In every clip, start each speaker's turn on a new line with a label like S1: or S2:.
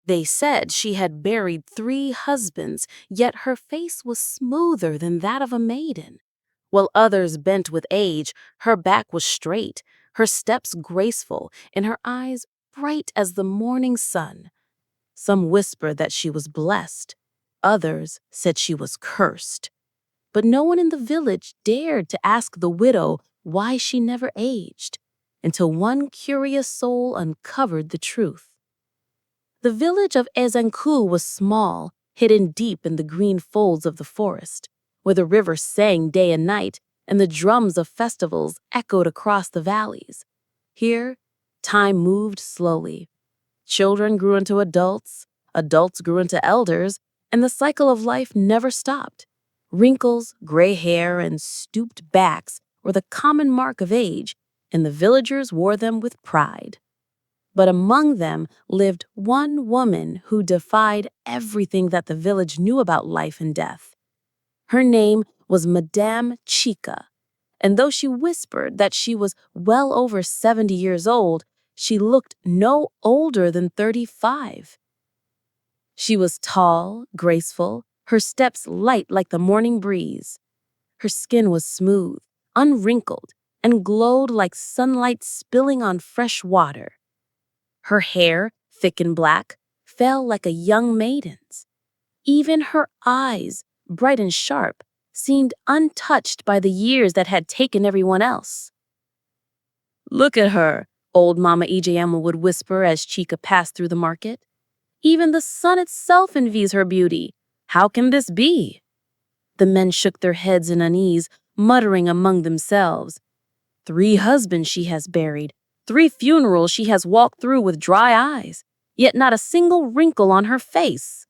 S1: They said she had buried 3 husbands, yet her face was smoother than that of a maiden. While others bent with age, her back was straight, her steps graceful, and her eyes bright as the morning sun. Some whispered that she was blessed. Others said she was cursed. But no one in the village dared to ask the widow why she never aged, until one curious soul uncovered the truth. The village of Ezanku was small, hidden deep in the green folds of the forest, where the river sang day and night and the drums of festivals echoed across the valleys. Here, time moved slowly. Children grew into adults, adults grew into elders, and the cycle of life never stopped. Wrinkles, gray hair, and stooped backs were the common mark of age, and the villagers wore them with pride. But among them lived one woman who defied everything that the village knew about life and death. Her name was Madame Chica, and though she whispered that she was well over 70 years old, she looked no older than 35. She was tall, graceful, her steps light like the morning breeze. Her skin was smooth, unwrinkled, and glowed like sunlight spilling on fresh water. Her hair, thick and black, fell like a young maiden's. Even her eyes, bright and sharp, seemed untouched by the years that had taken everyone else. "Look at her," old Mama Ijayama would whisper as Chica passed through the market. "Even the sun itself envies her beauty. How can this be?" The men shook their heads in unease, muttering among themselves. 3 husbands she has buried, 3 funerals she has walked through with dry eyes, yet not a single wrinkle on her face.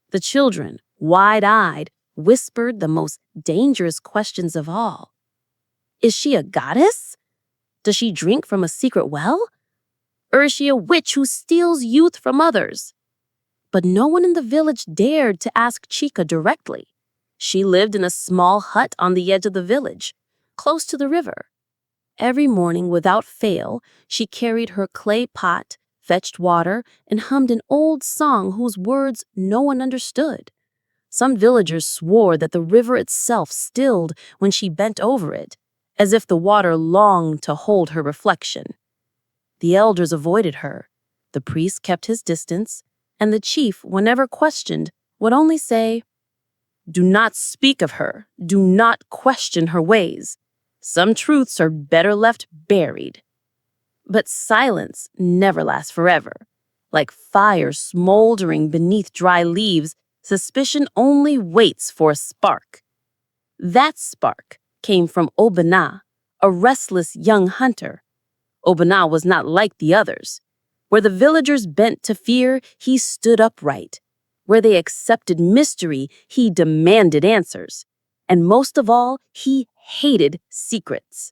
S1: The children, wide-eyed, whispered the most dangerous questions of all. Is she a goddess? Does she drink from a secret well? Or is she a witch who steals youth from others? But no one in the village dared to ask Chica directly. She lived in a small hut on the edge of the village, close to the river. Every morning, without fail, she carried her clay pot, fetched water, and hummed an old song whose words no one understood. Some villagers swore that the river itself stilled when she bent over it, as if the water longed to hold her reflection. The elders avoided her, the priest kept his distance, and the chief, whenever questioned, would only say, "Do not speak of her, do not question her ways. Some truths are better left buried." But silence never lasts forever. Like fire smoldering beneath dry leaves, suspicion only waits for a spark. That spark came from Obana, a restless young hunter. Obana was not like the others. Where the villagers bent to fear, he stood upright. Where they accepted mystery, he demanded answers. And most of all, he hated secrets.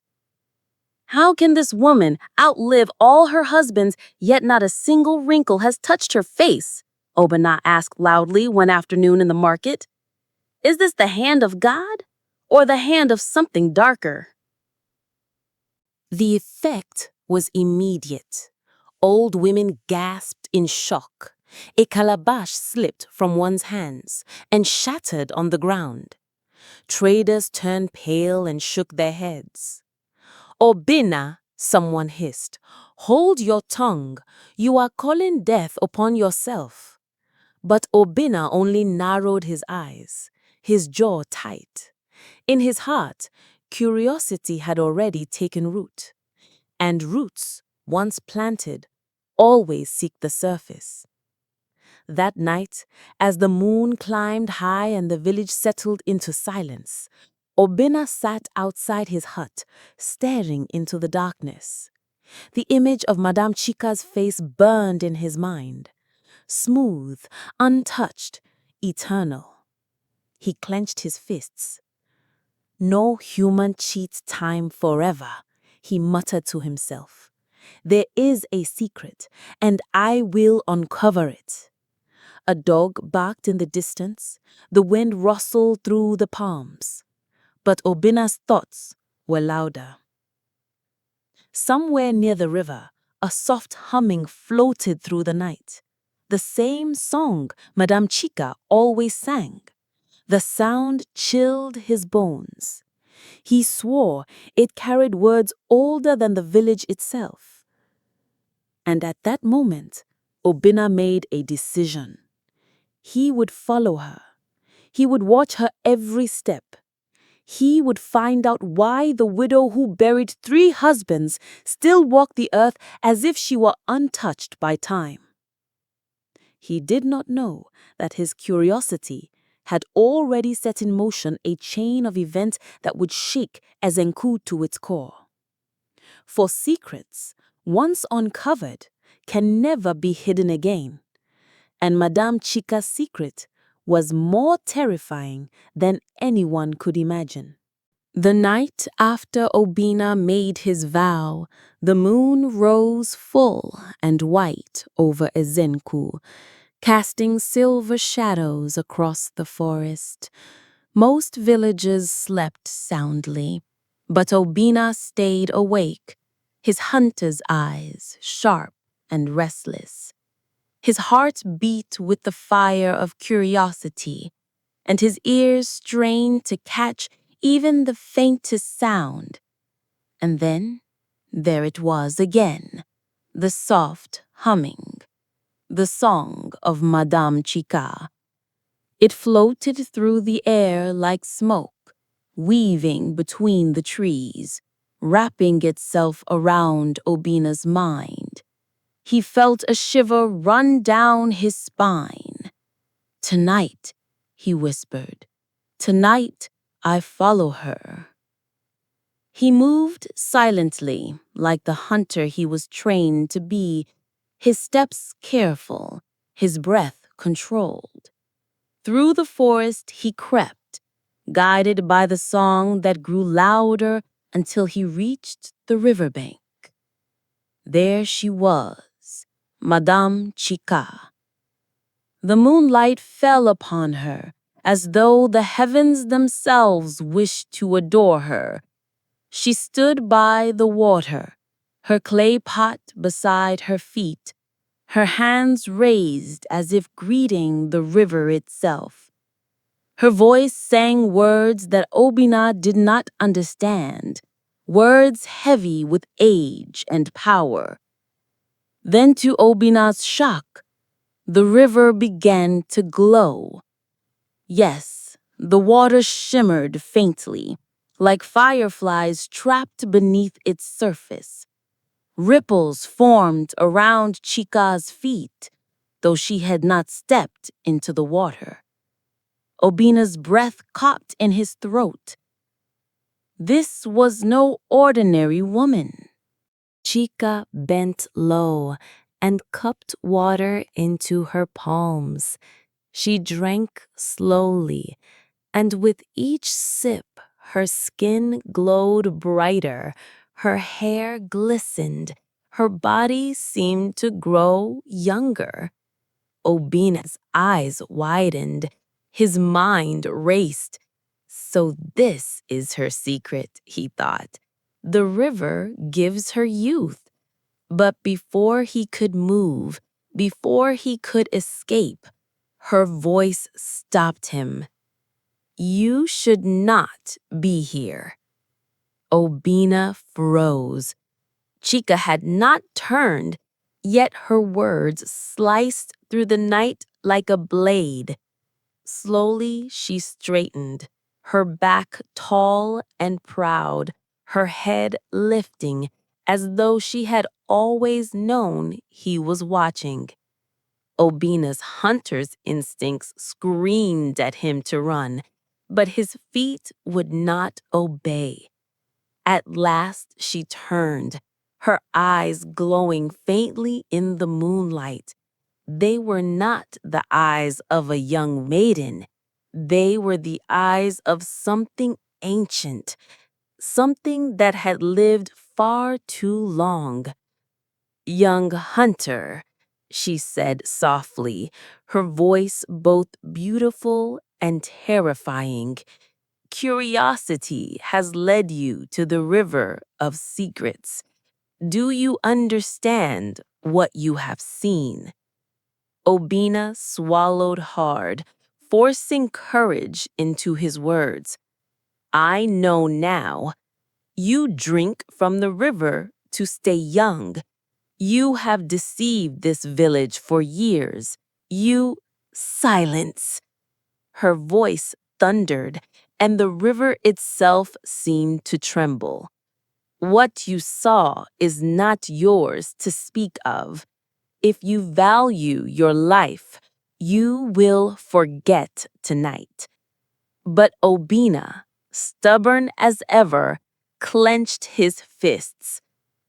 S1: How can this woman outlive all her husbands, yet not a single wrinkle has touched her face? Obana asked loudly one afternoon in the market. Is this the hand of God, or the hand of something darker? The effect was immediate. Old women gasped in shock. A calabash slipped from one's hands and shattered on the ground. Traders turned pale and shook their heads. "Obina," someone hissed, "hold your tongue. You are calling death upon yourself." But Obina only narrowed his eyes, his jaw tight. In his heart, curiosity had already taken root. And roots, once planted, always seek the surface. That night, as the moon climbed high and the village settled into silence, Obina sat outside his hut, staring into the darkness. The image of Madame Chica's face burned in his mind. Smooth, untouched, eternal. He clenched his fists. "No human cheats time forever," he muttered to himself. "There is a secret, and I will uncover it." A dog barked in the distance. The wind rustled through the palms. But Obina's thoughts were louder. Somewhere near the river, a soft humming floated through the night. the same song Madame Chica always sang. The sound chilled his bones. He swore it carried words older than the village itself. And at that moment, Obina made a decision. He would follow her. He would watch her every step. He would find out why the widow who buried 3 husbands still walked the earth as if she were untouched by time. He did not know that his curiosity had already set in motion a chain of events that would shake Ezenku to its core. For secrets, once uncovered, can never be hidden again. And Madame Chica's secret was more terrifying than anyone could imagine. The night after Obina made his vow, the moon rose full and white over Ezenku, casting silver shadows across the forest. Most villagers slept soundly, but Obina stayed awake, his hunter's eyes sharp and restless. His heart beat with the fire of curiosity, and his ears strained to catch even the faintest sound. And then there it was again, the soft humming, the song of Madame Chica. It floated through the air like smoke, weaving between the trees, wrapping itself around Obina's mind. He felt a shiver run down his spine. "Tonight," he whispered, "tonight I follow her." He moved silently, like the hunter he was trained to be, his steps careful, his breath controlled. Through the forest he crept, guided by the song that grew louder until he reached the riverbank. There she was, Madame Chica. The moonlight fell upon her, as though the heavens themselves wished to adore her. She stood by the water, her clay pot beside her feet, her hands raised as if greeting the river itself. Her voice sang words that Obina did not understand, words heavy with age and power. Then, to Obina's shock, the river began to glow. Yes, the water shimmered faintly, like fireflies trapped beneath its surface. Ripples formed around Chica's feet, though she had not stepped into the water. Obina's breath caught in his throat. This was no ordinary woman. Chica bent low and cupped water into her palms. She drank slowly, and with each sip, her skin glowed brighter, her hair glistened, her body seemed to grow younger. Obina's eyes widened, his mind raced. So this is her secret, he thought. The river gives her youth. But before he could move, before he could escape, her voice stopped him. "You should not be here." Obina froze. Chica had not turned, yet her words sliced through the night like a blade. Slowly she straightened, her back tall and proud, her head lifting as though she had always known he was watching. Obina's hunter's instincts screamed at him to run, but his feet would not obey. At last she turned, her eyes glowing faintly in the moonlight. They were not the eyes of a young maiden. They were the eyes of something ancient, something that had lived far too long. "Young hunter," she said softly, her voice both beautiful and terrifying. "Curiosity has led you to the river of secrets. Do you understand what you have seen?" Obina swallowed hard, forcing courage into his words. I know now. You drink from the river to stay young. You have deceived this village for years. You— Silence! Her voice thundered, and the river itself seemed to tremble. What you saw is not yours to speak of. If you value your life, you will forget tonight. But Obina, stubborn as ever, clenched his fists.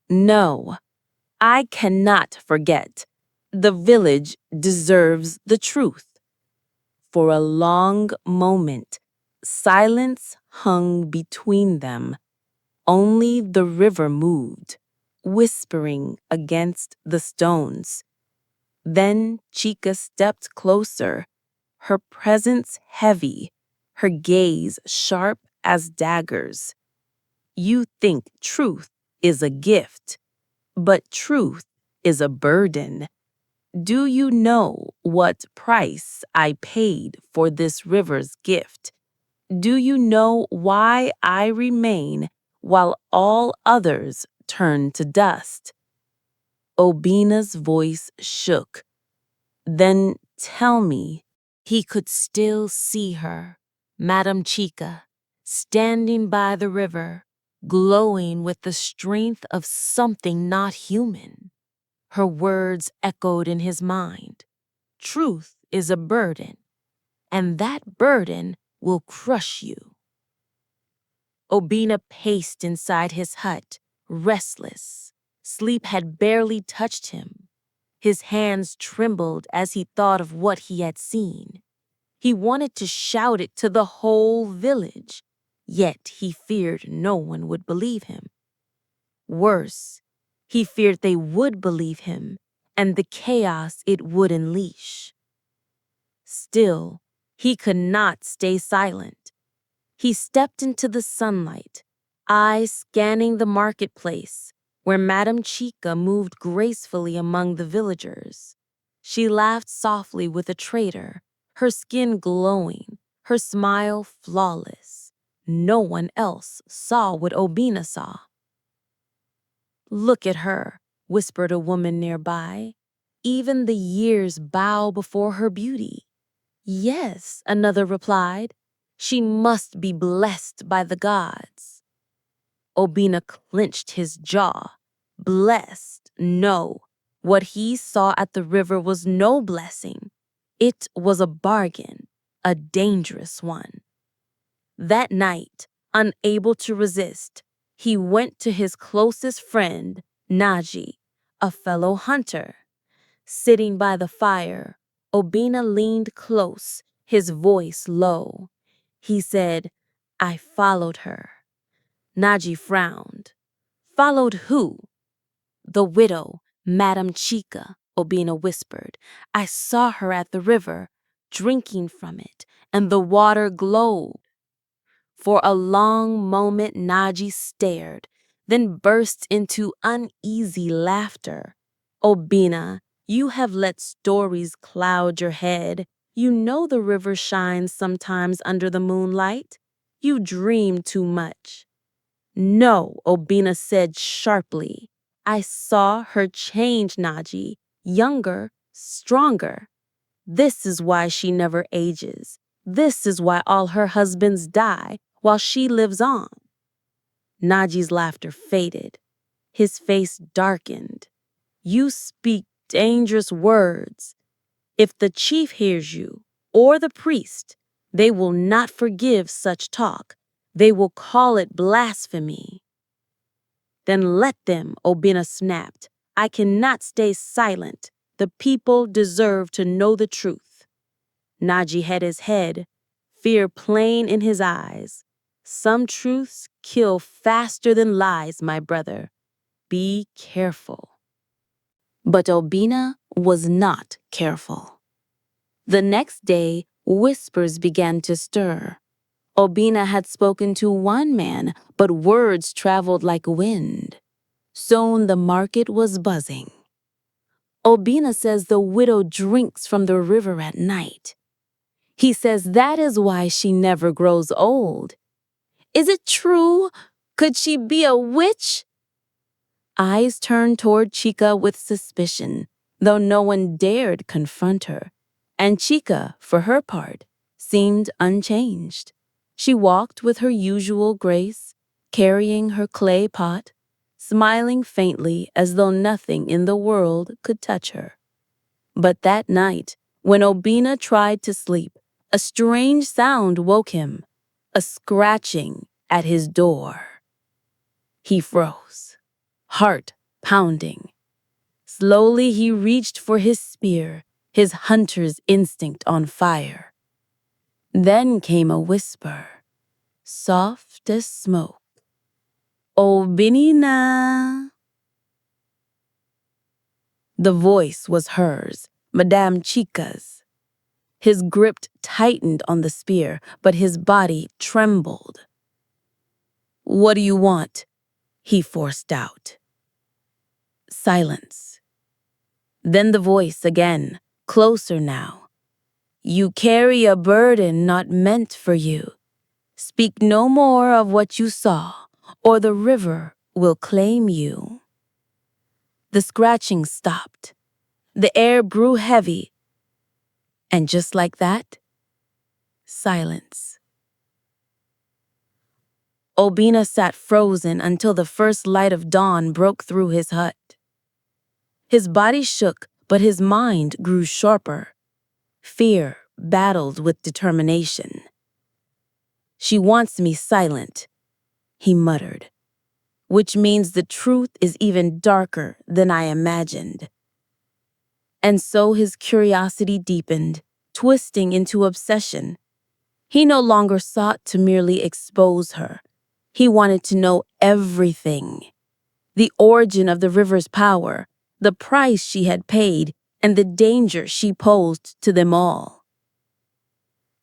S1: No, I cannot forget. The village deserves the truth. For a long moment, silence hung between them. Only the river moved, whispering against the stones. Then Chica stepped closer, her presence heavy, her gaze sharp as daggers. You think truth is a gift, but truth is a burden. Do you know what price I paid for this river's gift? Do you know why I remain while all others turn to dust? Obina's voice shook. Then tell me. He could still see her, Madame Chica, standing by the river, glowing with the strength of something not human. Her words echoed in his mind. Truth is a burden, and that burden will crush you. Obina paced inside his hut, restless. Sleep had barely touched him. His hands trembled as he thought of what he had seen. He wanted to shout it to the whole village, yet he feared no one would believe him. Worse, he feared they would believe him and the chaos it would unleash. Still, he could not stay silent. He stepped into the sunlight, eyes scanning the marketplace, where Madame Chica moved gracefully among the villagers. She laughed softly with a trader, her skin glowing, her smile flawless. No one else saw what Obina saw. Look at her, whispered a woman nearby. Even the years bow before her beauty. Yes, another replied. She must be blessed by the gods. Obina clenched his jaw. Blessed? No. What he saw at the river was no blessing. It was a bargain, a dangerous one. That night, unable to resist, he went to his closest friend, Naji, a fellow hunter. Sitting by the fire, Obina leaned close, his voice low. He said, I followed her. Naji frowned. Followed who? The widow, Madame Chica, Obina whispered. I saw her at the river, drinking from it, and the water glowed. For a long moment Naji stared, then burst into uneasy laughter. Obina, you have let stories cloud your head. You know the river shines sometimes under the moonlight. You dream too much. No, Obina said sharply. I saw her change, Naji, younger, stronger. This is why she never ages. This is why all her husbands die while she lives on. Naji's laughter faded. His face darkened. You speak dangerous words. If the chief hears you, or the priest, they will not forgive such talk. They will call it blasphemy. Then let them, Obina snapped. I cannot stay silent. The people deserve to know the truth. Naji had his head, fear plain in his eyes. Some truths kill faster than lies, my brother. Be careful. But Obina was not careful. The next day, whispers began to stir. Obina had spoken to one man, but words traveled like wind. Soon the market was buzzing. Obina says the widow drinks from the river at night. He says that is why she never grows old. Is it true? Could she be a witch? Eyes turned toward Chica with suspicion, though no one dared confront her. And Chica, for her part, seemed unchanged. She walked with her usual grace, carrying her clay pot, smiling faintly as though nothing in the world could touch her. But that night, when Obina tried to sleep, a strange sound woke him, a scratching at his door. He froze, heart pounding. Slowly he reached for his spear, his hunter's instinct on fire. Then came a whisper, soft as smoke. Obinina. The voice was hers, Madame Chica's. His grip tightened on the spear, but his body trembled. What do you want? He forced out. Silence. Then the voice again, closer now. You carry a burden not meant for you. Speak no more of what you saw, or the river will claim you. The scratching stopped. The air grew heavy. And just like that, silence. Obina sat frozen until the first light of dawn broke through his hut. His body shook, but his mind grew sharper. Fear battled with determination. She wants me silent, he muttered, which means the truth is even darker than I imagined. And so his curiosity deepened, twisting into obsession. He no longer sought to merely expose her. He wanted to know everything. The origin of the river's power, the price she had paid, and the danger she posed to them all.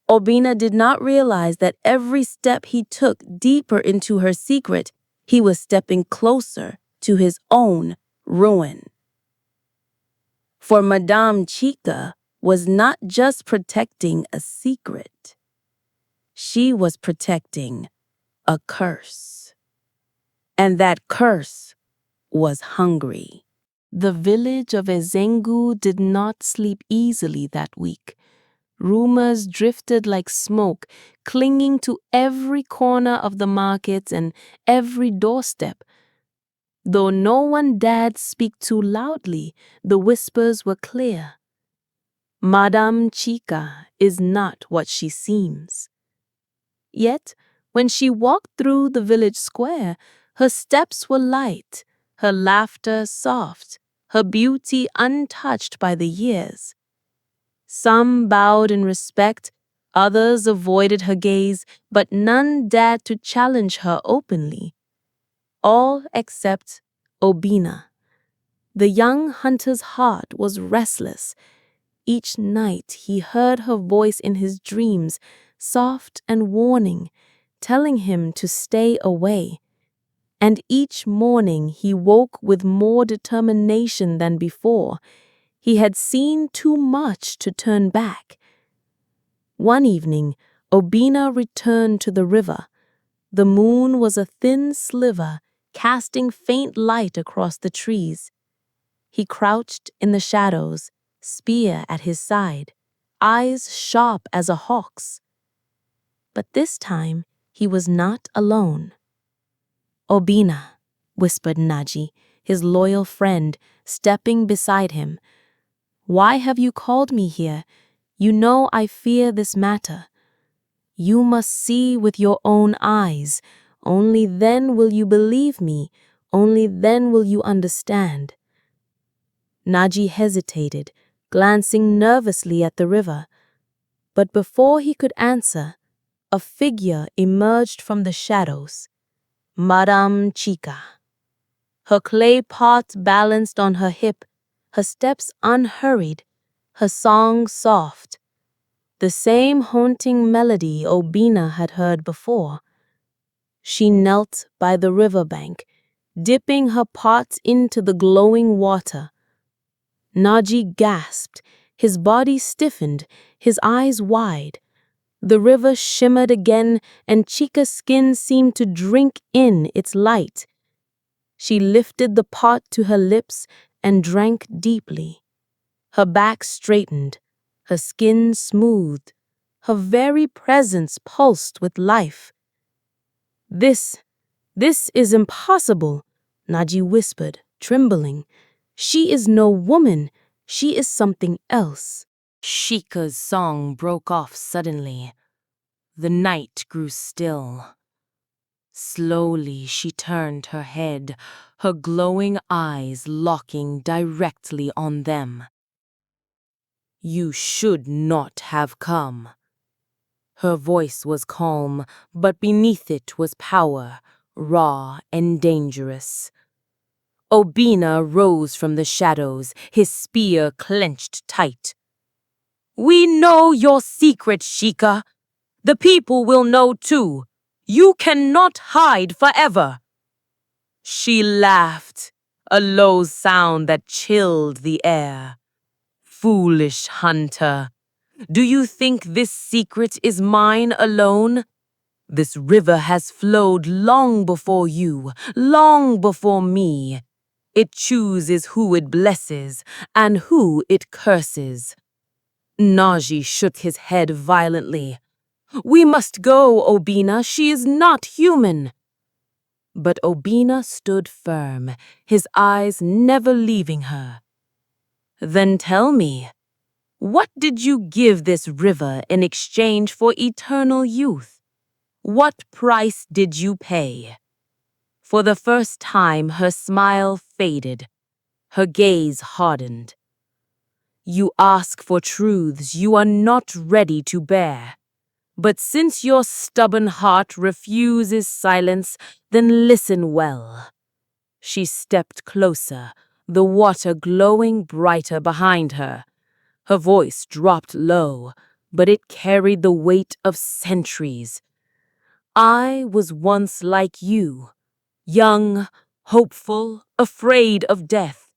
S1: Obina did not realize that every step he took deeper into her secret, he was stepping closer to his own ruin. For Madame Chica was not just protecting a secret. She was protecting a curse. And that curse was hungry. The village of Ezengu did not sleep easily that week. Rumors drifted like smoke, clinging to every corner of the markets and every doorstep. Though no one dared speak too loudly, the whispers were clear. Madame Chica is not what she seems. Yet, when she walked through the village square, her steps were light, her laughter soft, her beauty untouched by the years. Some bowed in respect, others avoided her gaze, but none dared to challenge her openly. All except Obina. The young hunter's heart was restless. Each night he heard her voice in his dreams, soft and warning, telling him to stay away. And each morning he woke with more determination than before. He had seen too much to turn back. One evening, Obina returned to the river. The moon was a thin sliver, casting faint light across the trees. He crouched in the shadows, spear at his side, eyes sharp as a hawk's. But this time he was not alone. Obina, whispered Naji, his loyal friend, stepping beside him. Why have you called me here? You know I fear this matter. You must see with your own eyes. Only then will you believe me. Only then will you understand. Naji hesitated, glancing nervously at the river. But before he could answer, a figure emerged from the shadows. Madame Chica. Her clay pot balanced on her hip, her steps unhurried, her song soft. The same haunting melody Obina had heard before. She knelt by the riverbank, dipping her pot into the glowing water. Naji gasped, his body stiffened, his eyes wide. The river shimmered again, and Chica's skin seemed to drink in its light. She lifted the pot to her lips and drank deeply. Her back straightened, her skin smoothed, her very presence pulsed with life. This is impossible, Naji whispered, trembling. She is no woman, she is something else. Shika's song broke off suddenly. The night grew still. Slowly she turned her head, her glowing eyes locking directly on them. You should not have come. Her voice was calm, but beneath it was power, raw and dangerous. Obina rose from the shadows, his spear clenched tight. We know your secret, Shika. The people will know too. You cannot hide forever. She laughed, a low sound that chilled the air. Foolish hunter, do you think this secret is mine alone? This river has flowed long before you, long before me. It chooses who it blesses and who it curses. Naji shook his head violently. We must go, Obina. She is not human. But Obina stood firm, his eyes never leaving her. Then tell me, what did you give this river in exchange for eternal youth? What price did you pay? For the first time, her smile faded, her gaze hardened. You ask for truths you are not ready to bear. But since your stubborn heart refuses silence, then listen well. She stepped closer, the water glowing brighter behind her. Her voice dropped low, but it carried the weight of centuries. I was once like you, young, hopeful, afraid of death.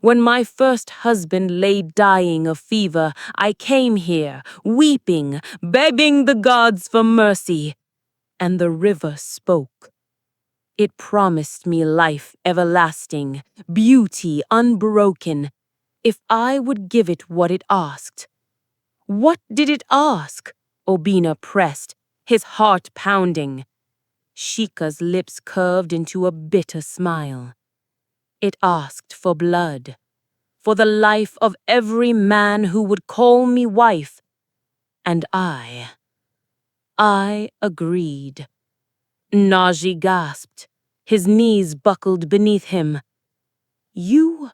S1: When my first husband lay dying of fever, I came here, weeping, begging the gods for mercy. And the river spoke. It promised me life everlasting, beauty unbroken, if I would give it what it asked. What did it ask? Obina pressed, his heart pounding. Shika's lips curved into a bitter smile. It asked for blood, for the life of every man who would call me wife. And I agreed. Naji gasped, his knees buckled beneath him. You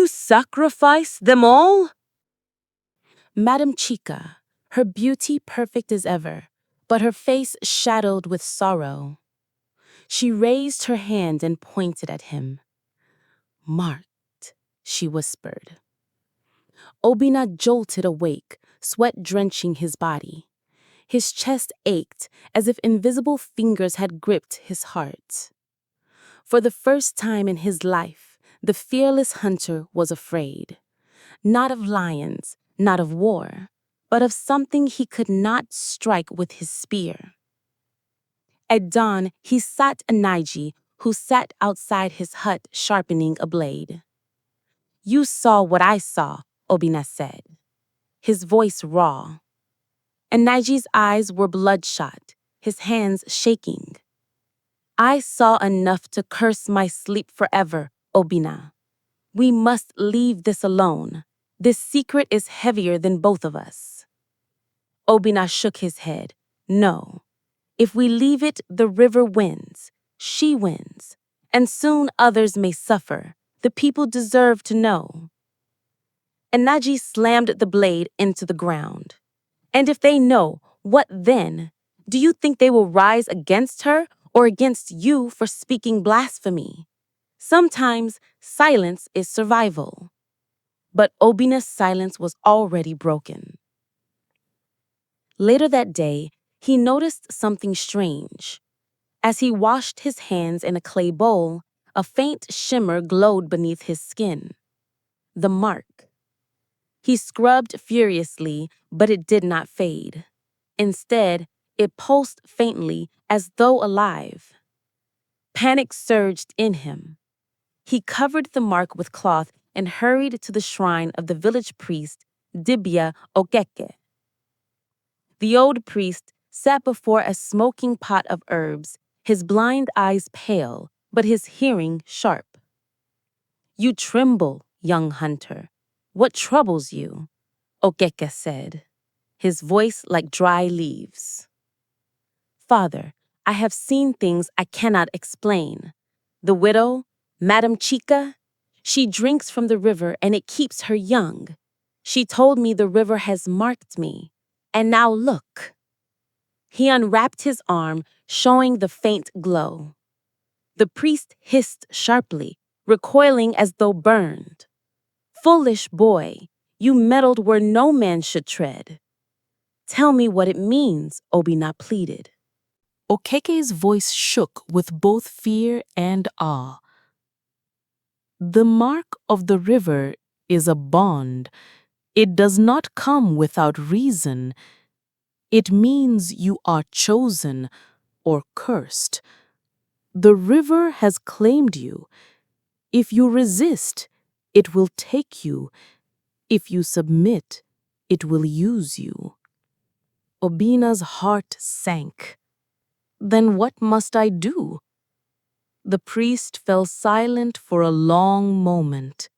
S1: sacrificed them all? Madam Chica, her beauty perfect as ever, but her face shadowed with sorrow. She raised her hand and pointed at him. Marked, she whispered. Obina jolted awake, sweat drenching his body. His chest ached as if invisible fingers had gripped his heart. For the first time in his life, the fearless hunter was afraid. Not of lions, not of war, but of something he could not strike with his spear. At dawn, he sought Anaiji, who sat outside his hut sharpening a blade. You saw what I saw, Obina said, his voice raw. Anaji's eyes were bloodshot, his hands shaking. I saw enough to curse my sleep forever, Obina. We must leave this alone. This secret is heavier than both of us. Obina shook his head. No. If we leave it, the river wins. She wins. And soon others may suffer. The people deserve to know. And Naji slammed the blade into the ground. And if they know, what then? Do you think they will rise against her or against you for speaking blasphemy? Sometimes silence is survival. But Obina's silence was already broken. Later that day, he noticed something strange. As he washed his hands in a clay bowl, a faint shimmer glowed beneath his skin. the mark. He scrubbed furiously, but it did not fade. Instead, it pulsed faintly as though alive. Panic surged in him. He covered the mark with cloth and hurried to the shrine of the village priest, Dibia Okeke. The old priest sat before a smoking pot of herbs, his blind eyes pale, but his hearing sharp. "You tremble, young hunter. What troubles you?" Okeke said, his voice like dry leaves. "Father, I have seen things I cannot explain. The widow, Madam Chica, she drinks from the river and it keeps her young. She told me the river has marked me. And now look." He unwrapped his arm, showing the faint glow. The priest hissed sharply, recoiling as though burned. "Foolish boy, you meddled where no man should tread." "Tell me what it means," Obina pleaded. Okeke's voice shook with both fear and awe. "The mark of the river is a bond. It does not come without reason. It means you are chosen or cursed. The river has claimed you. If you resist, it will take you. If you submit, it will use you." Obina's heart sank. "Then what must I do?" The priest fell silent for a long moment.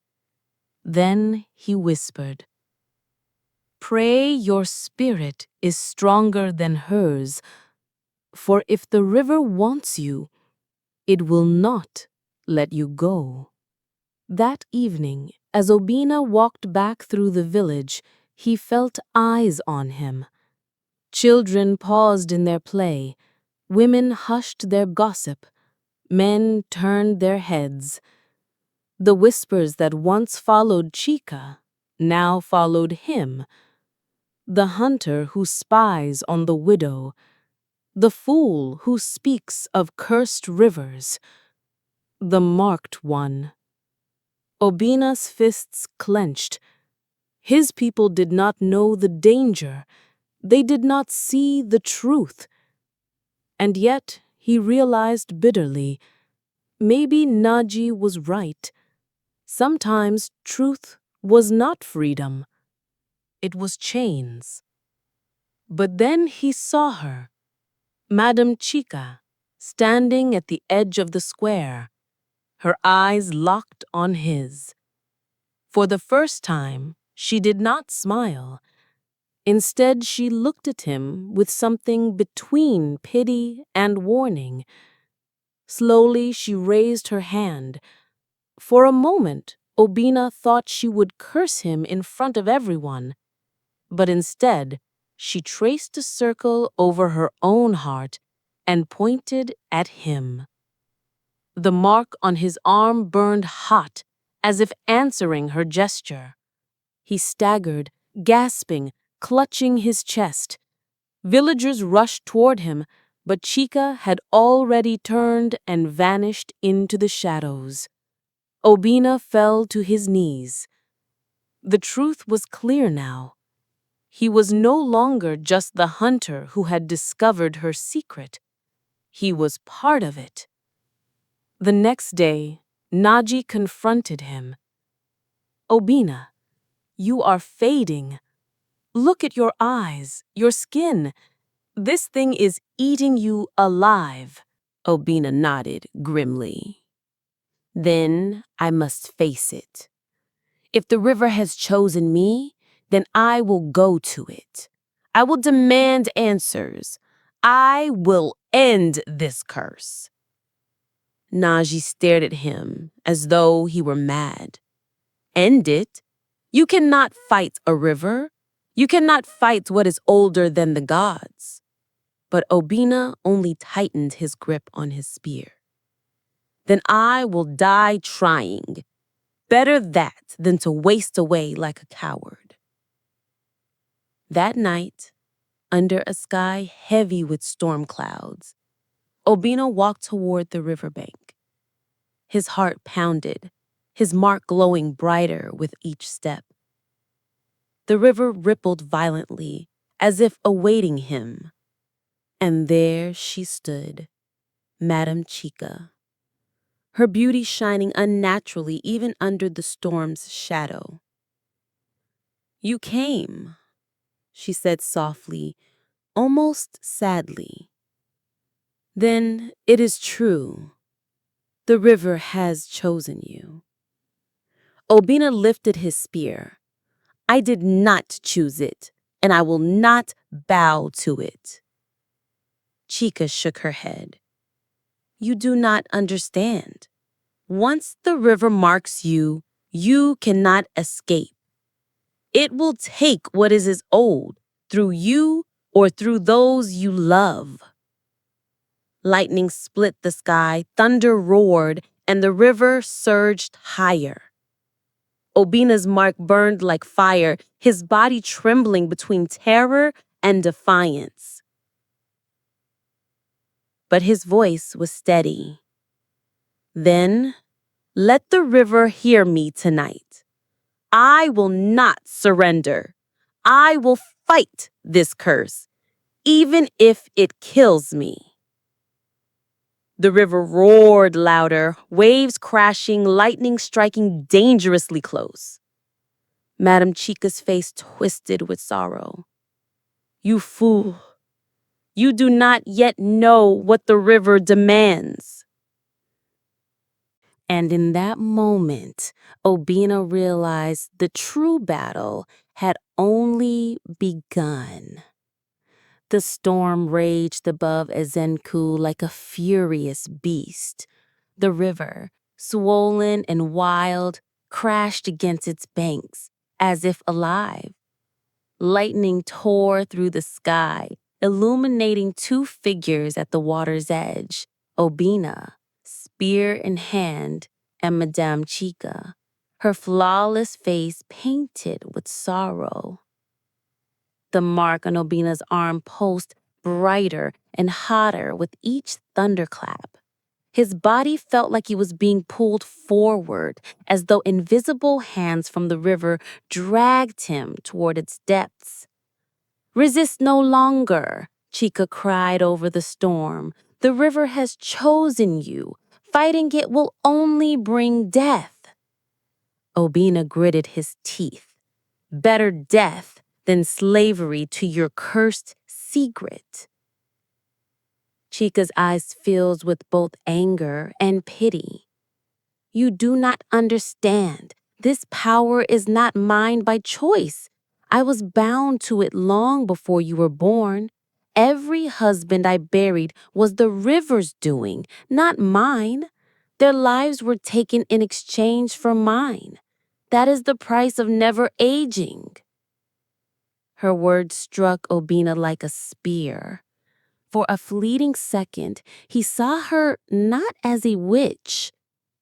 S1: Then he whispered, "Pray your spirit is stronger than hers, for if the river wants you, it will not let you go." That evening, as Obina walked back through the village, he felt eyes on him. Children paused in their play, women hushed their gossip, men turned their heads. The whispers that once followed Chica now followed him. The hunter who spies on the widow, the fool who speaks of cursed rivers, the marked one. Obina's fists clenched. His people did not know the danger. They did not see the truth. And yet, he realized bitterly, maybe Naji was right. Sometimes truth was not freedom. It was chains. But then he saw her, Madam Chica, standing at the edge of the square, her eyes locked on his. For the first time, she did not smile. Instead, she looked at him with something between pity and warning. Slowly, she raised her hand. For a moment, Obina thought she would curse him in front of everyone. But instead, she traced a circle over her own heart and pointed at him. The mark on his arm burned hot, as if answering her gesture. He staggered, gasping, clutching his chest. Villagers rushed toward him, but Chica had already turned and vanished into the shadows. Obina fell to his knees. The truth was clear now. He was no longer just the hunter who had discovered her secret. He was part of it. The next day, Naji confronted him. "Obina, you are fading. Look at your eyes, your skin. This thing is eating you alive." Obina nodded grimly. "Then I must face it. If the river has chosen me, then I will go to it. I will demand answers. I will end this curse." Naji stared at him as though he were mad. "End it? You cannot fight a river. You cannot fight what is older than the gods." But Obina only tightened his grip on his spear. "Then I will die trying. Better that than to waste away like a coward." That night, under a sky heavy with storm clouds, Obina walked toward the riverbank. His heart pounded, his mark glowing brighter with each step. The river rippled violently, as if awaiting him. And there she stood, Madame Chica, her beauty shining unnaturally even under the storm's shadow. "You came," she said softly, almost sadly. "Then it is true. The river has chosen you." Obina lifted his spear. "I did not choose it, and I will not bow to it." Chica shook her head. "You do not understand. Once the river marks you, you cannot escape. It will take what is owed through you or through those you love." Lightning split the sky, thunder roared, and the river surged higher. Obina's mark burned like fire, his body trembling between terror and defiance. But his voice was steady. "Then, let the river hear me tonight. I will not surrender. I will fight this curse, even if it kills me." The river roared louder, waves crashing, lightning striking dangerously close. Madame Chica's face twisted with sorrow. "You fool! You do not yet know what the river demands." And in that moment, Obina realized the true battle had only begun. The storm raged above Ezenku like a furious beast. The river, swollen and wild, crashed against its banks, as if alive. Lightning tore through the sky, illuminating two figures at the water's edge, Obina, spear in hand, and Madame Chica, her flawless face painted with sorrow. The mark on Obina's arm pulsed brighter and hotter with each thunderclap. His body felt like he was being pulled forward, as though invisible hands from the river dragged him toward its depths. "Resist no longer," Chica cried over the storm. "The river has chosen you. Fighting it will only bring death." Obina gritted his teeth. "Better death than slavery to your cursed secret." Chica's eyes filled with both anger and pity. "You do not understand. This power is not mine by choice. I was bound to it long before you were born. Every husband I buried was the river's doing, not mine. Their lives were taken in exchange for mine. That is the price of never aging." Her words struck Obina like a spear. For a fleeting second, he saw her not as a witch,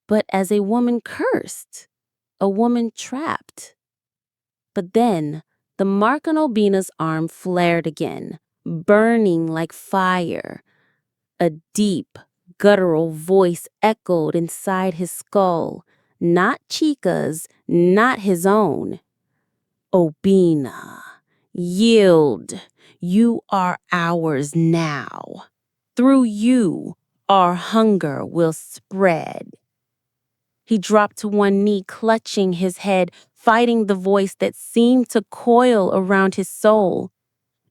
S1: but as a woman cursed, a woman trapped. But then, the mark on Obina's arm flared again, burning like fire. A deep, guttural voice echoed inside his skull, not Chica's, not his own. "Obina, yield. You are ours now. Through you, our hunger will spread." He dropped to one knee, clutching his head, fighting the voice that seemed to coil around his soul.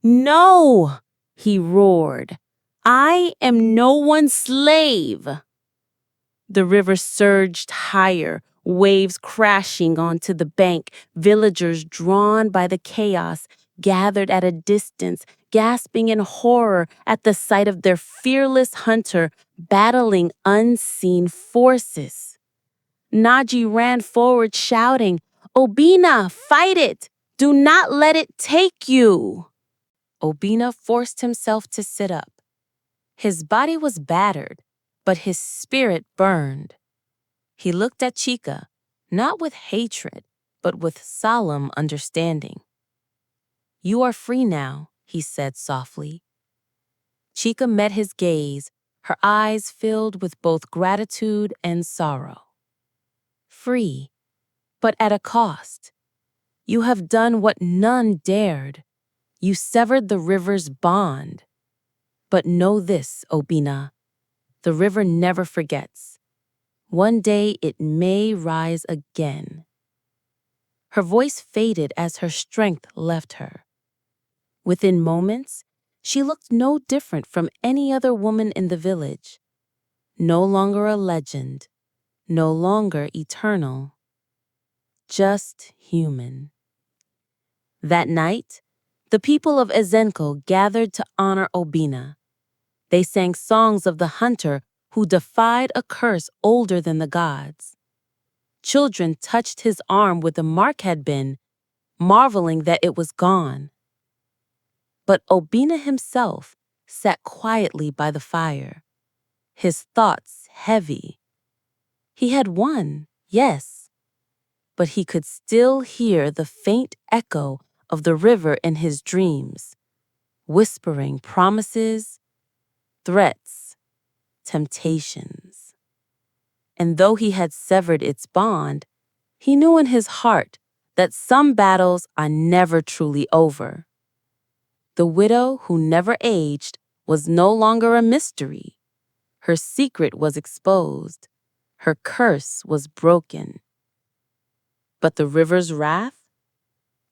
S1: "No!" he roared. "I am no one's slave." The river surged higher, waves crashing onto the bank. Villagers, drawn by the chaos, gathered at a distance, gasping in horror at the sight of their fearless hunter battling unseen forces. Naji ran forward, shouting, "Obina, fight it! Do not let it take you!" Obina forced himself to sit up. His body was battered, but his spirit burned. He looked at Chica, not with hatred, but with solemn understanding. "You are free now," he said softly. Chica met his gaze, her eyes filled with both gratitude and sorrow. free, but at a cost. You have done what none dared. You severed the river's bond. But know this, Obina, the river never forgets. One day it may rise again. Her voice faded as her strength left her. Within moments, she looked no different from any other woman in the village. No longer a legend, no longer eternal, just human. That night, the people of Ezenko gathered to honor Obina. They sang songs of the hunter who defied a curse older than the gods. Children touched his arm where the mark had been, marveling that it was gone. But Obina himself sat quietly by the fire, his thoughts heavy. He had won, yes, but he could still hear the faint echo of the river in his dreams, whispering promises, threats, temptations. And though he had severed its bond, he knew in his heart that some battles are never truly over. The widow who never aged was no longer a mystery. Her secret was exposed. Her curse was broken. But the river's wrath?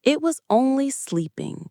S1: It was only sleeping.